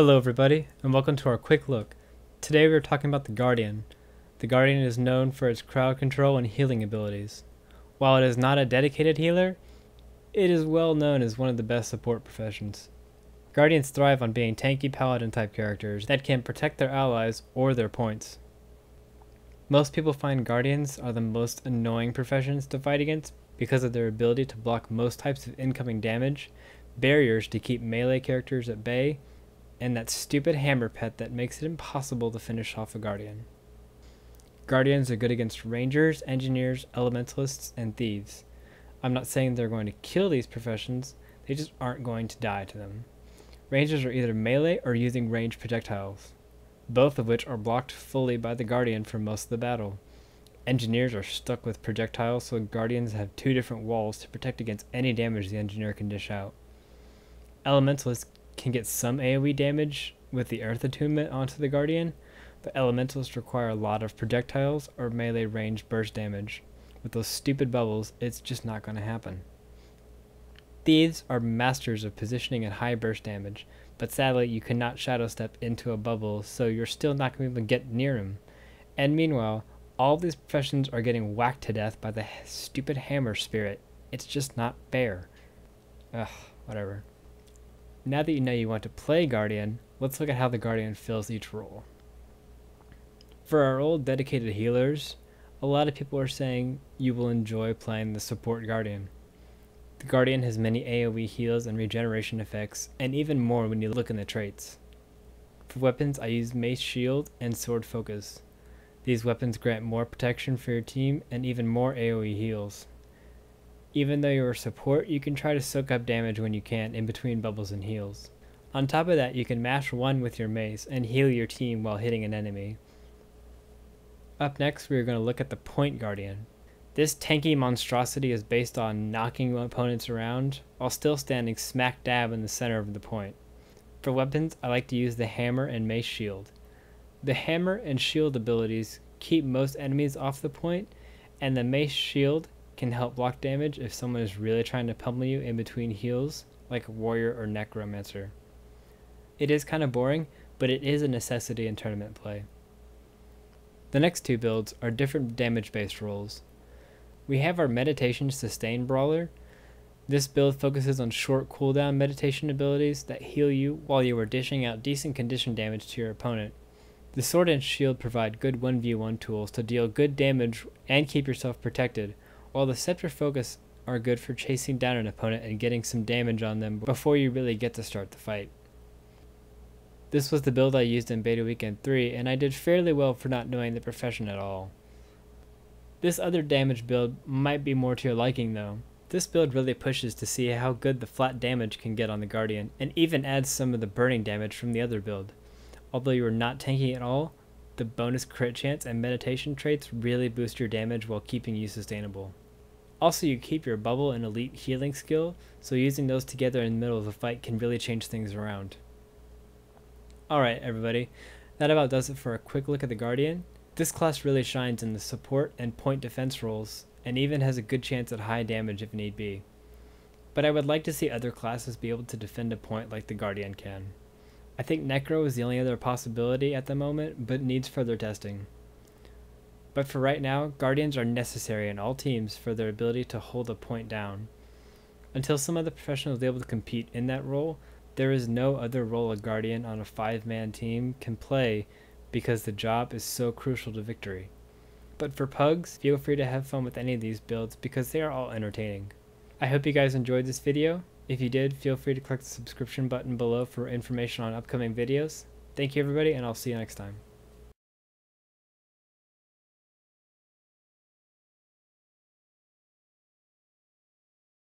Hello everybody, and welcome to our quick look. Today we are talking about the Guardian. The Guardian is known for its crowd control and healing abilities. While it is not a dedicated healer, it is well known as one of the best support professions. Guardians thrive on being tanky paladin type characters that can protect their allies or their points. Most people find Guardians are the most annoying professions to fight against because of their ability to block most types of incoming damage, barriers to keep melee characters at bay, and that stupid hammer pet that makes it impossible to finish off a Guardian. Guardians are good against rangers, engineers, elementalists, and thieves. I'm not saying they're going to kill these professions, they just aren't going to die to them. Rangers are either melee or using ranged projectiles, both of which are blocked fully by the Guardian for most of the battle. Engineers are stuck with projectiles, so Guardians have two different walls to protect against any damage the engineer can dish out. Elementalists can get some AoE damage with the Earth Attunement onto the Guardian, but Elementalists require a lot of projectiles or melee range burst damage. With those stupid bubbles, it's just not going to happen. Thieves are masters of positioning at high burst damage, but sadly you cannot shadow step into a bubble, so you're still not going to be able to get near him. And meanwhile, all these professions are getting whacked to death by the stupid hammer spirit. It's just not fair. Ugh, whatever. Now that you know you want to play Guardian, let's look at how the Guardian fills each role. For our old dedicated healers, a lot of people are saying you will enjoy playing the support Guardian. The Guardian has many AoE heals and regeneration effects, and even more when you look in the traits. For weapons, I use Mace Shield and Sword Focus. These weapons grant more protection for your team and even more AoE heals. Even though you're a support, you can try to soak up damage when you can in between bubbles and heals. On top of that, you can mash one with your mace and heal your team while hitting an enemy. Up next, we are going to look at the Point Guardian. This tanky monstrosity is based on knocking opponents around while still standing smack dab in the center of the point. For weapons, I like to use the Hammer and Mace Shield. The Hammer and Shield abilities keep most enemies off the point, and the Mace Shield can help block damage if someone is really trying to pummel you in between heals, like a warrior or necromancer. It is kind of boring, but it is a necessity in tournament play. The next two builds are different damage-based roles. We have our Meditation Sustain Brawler. This build focuses on short cooldown meditation abilities that heal you while you are dishing out decent condition damage to your opponent. The Sword and Shield provide good 1v1 tools to deal good damage and keep yourself protected, while the Scepter Focus are good for chasing down an opponent and getting some damage on them before you really get to start the fight. This was the build I used in Beta Weekend 3, and I did fairly well for not knowing the profession at all. This other damage build might be more to your liking though. This build really pushes to see how good the flat damage can get on the Guardian, and even adds some of the burning damage from the other build. Although you are not tanking at all, the bonus crit chance and meditation traits really boost your damage while keeping you sustainable. Also, you keep your bubble and elite healing skill, so using those together in the middle of a fight can really change things around. Alright everybody, that about does it for a quick look at the Guardian. This class really shines in the support and point defense roles, and even has a good chance at high damage if need be. But I would like to see other classes be able to defend a point like the Guardian can. I think Necro is the only other possibility at the moment, but needs further testing. But for right now, Guardians are necessary in all teams for their ability to hold a point down. Until some other professional is able to compete in that role, there is no other role a Guardian on a 5-man team can play because the job is so crucial to victory. But for pugs, feel free to have fun with any of these builds because they are all entertaining. I hope you guys enjoyed this video. If you did, feel free to click the subscription button below for information on upcoming videos. Thank you everybody, and I'll see you next time.